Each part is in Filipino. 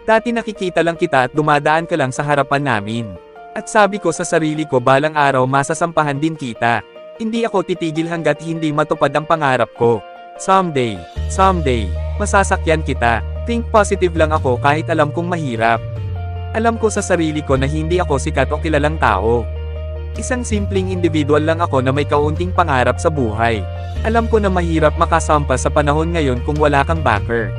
Dati nakikita lang kita at dumadaan ka lang sa harapan namin. At sabi ko sa sarili ko balang araw masasampahan din kita. Hindi ako titigil hanggat hindi matupad ang pangarap ko. Someday, masasakyan kita. Think positive lang ako kahit alam kong mahirap. Alam ko sa sarili ko na hindi ako sikat o kilalang tao. Isang simpleng individual lang ako na may kaunting pangarap sa buhay. Alam ko na mahirap makasampa sa panahon ngayon kung wala kang backer.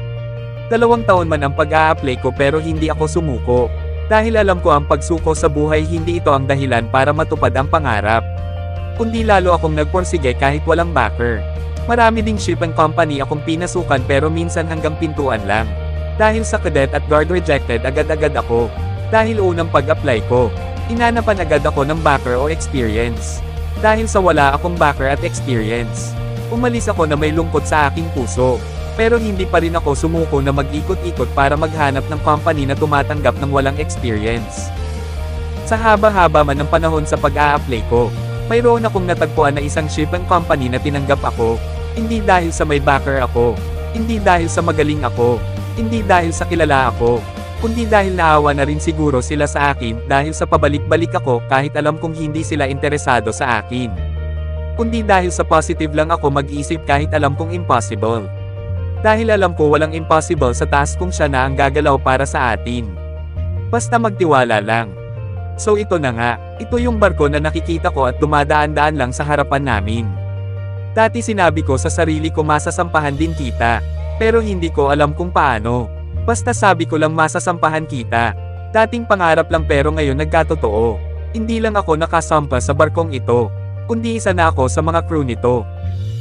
2 taon man ang pag-a-apply ko pero hindi ako sumuko. Dahil alam ko ang pagsuko sa buhay hindi ito ang dahilan para matupad ang pangarap. Kundi lalo akong nagporsige kahit walang backer. Marami ding shipping company akong pinasukan pero minsan hanggang pintuan lang. Dahil sa cadet at guard rejected agad-agad ako. Dahil unang pag-apply ko, inanapan agad ako ng backer o experience. Dahil sa wala akong backer at experience, umalis ako na may lungkot sa aking puso. Pero hindi pa rin ako sumuko na mag-ikot-ikot para maghanap ng company na tumatanggap ng walang experience. Sa haba-haba man ng panahon sa pag-a-apply ko, mayroon akong natagpuan na isang shipping company na tinanggap ako. Hindi dahil sa may backer ako, hindi dahil sa magaling ako, hindi dahil sa kilala ako, kundi dahil naawa na rin siguro sila sa akin dahil sa pabalik-balik ako kahit alam kong hindi sila interesado sa akin. Kundi dahil sa positive lang ako mag-isip kahit alam kong impossible. Dahil alam ko walang impossible sa task kung siya na ang gagalaw para sa atin. Basta magtiwala lang. So ito na nga, ito yung barko na nakikita ko at dumadaan-daan lang sa harapan namin. Dati sinabi ko sa sarili ko masasampahan din kita, pero hindi ko alam kung paano. Basta sabi ko lang masasampahan kita. Dating pangarap lang pero ngayon nagkatotoo. Hindi lang ako nakasampa sa barkong ito, kundi isa na ako sa mga crew nito.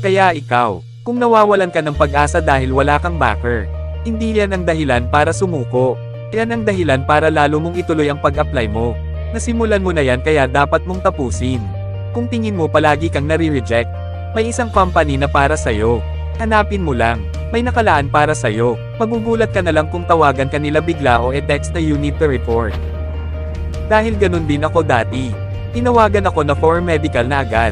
Kaya ikaw, kung nawawalan ka ng pag-asa dahil wala kang backer, hindi yan ang dahilan para sumuko. Yan ang dahilan para lalo mong ituloy ang pag-apply mo. Nasimulan mo na yan kaya dapat mong tapusin. Kung tingin mo palagi kang nare-reject, may isang company na para sa'yo. Hanapin mo lang. May nakalaan para sa'yo. Magugulat ka na lang kung tawagan ka nila bigla o e-text na you need to report. Dahil ganun din ako dati. Tinawagan ako na for medical na agad.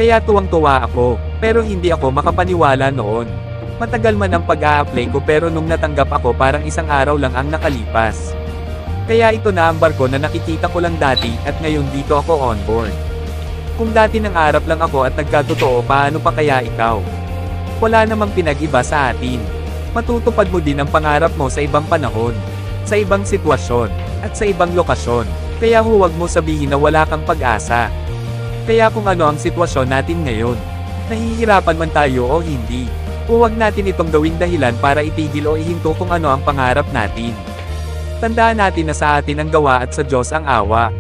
Kaya tuwang-tuwa ako, pero hindi ako makapaniwala noon. Matagal man ang pag-a-apply ko pero nung natanggap ako parang isang araw lang ang nakalipas. Kaya ito na ang barko na nakikita ko lang dati at ngayon dito ako on board. Kung dati nangarap lang ako at nagkatotoo paano pa kaya ikaw? Wala namang pinag-iba sa atin. Matutupad mo din ang pangarap mo sa ibang panahon, sa ibang sitwasyon, at sa ibang lokasyon. Kaya huwag mo sabihin na wala kang pag-asa. Kaya kung ano ang sitwasyon natin ngayon, nahihirapan man tayo o hindi, huwag natin itong gawing dahilan para itigil o ihinto kung ano ang pangarap natin. Tandaan natin na sa atin ang gawa at sa Diyos ang awa.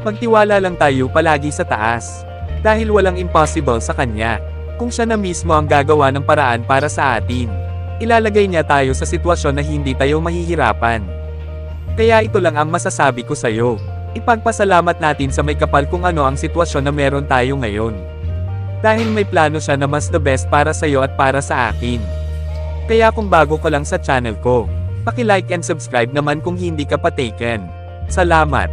Magtiwala lang tayo palagi sa taas. Dahil walang impossible sa Kanya. Kung siya na mismo ang gagawa ng paraan para sa atin, ilalagay niya tayo sa sitwasyon na hindi tayo mahihirapan. Kaya ito lang ang masasabi ko sa'yo. Ipagpasalamat natin sa may kapal kung ano ang sitwasyon na meron tayo ngayon. Dahil may plano siya na mas the best para sa'yo at para sa akin. Kaya kung bago ka lang sa channel ko, paki-like and subscribe naman kung hindi ka pa taken. Salamat!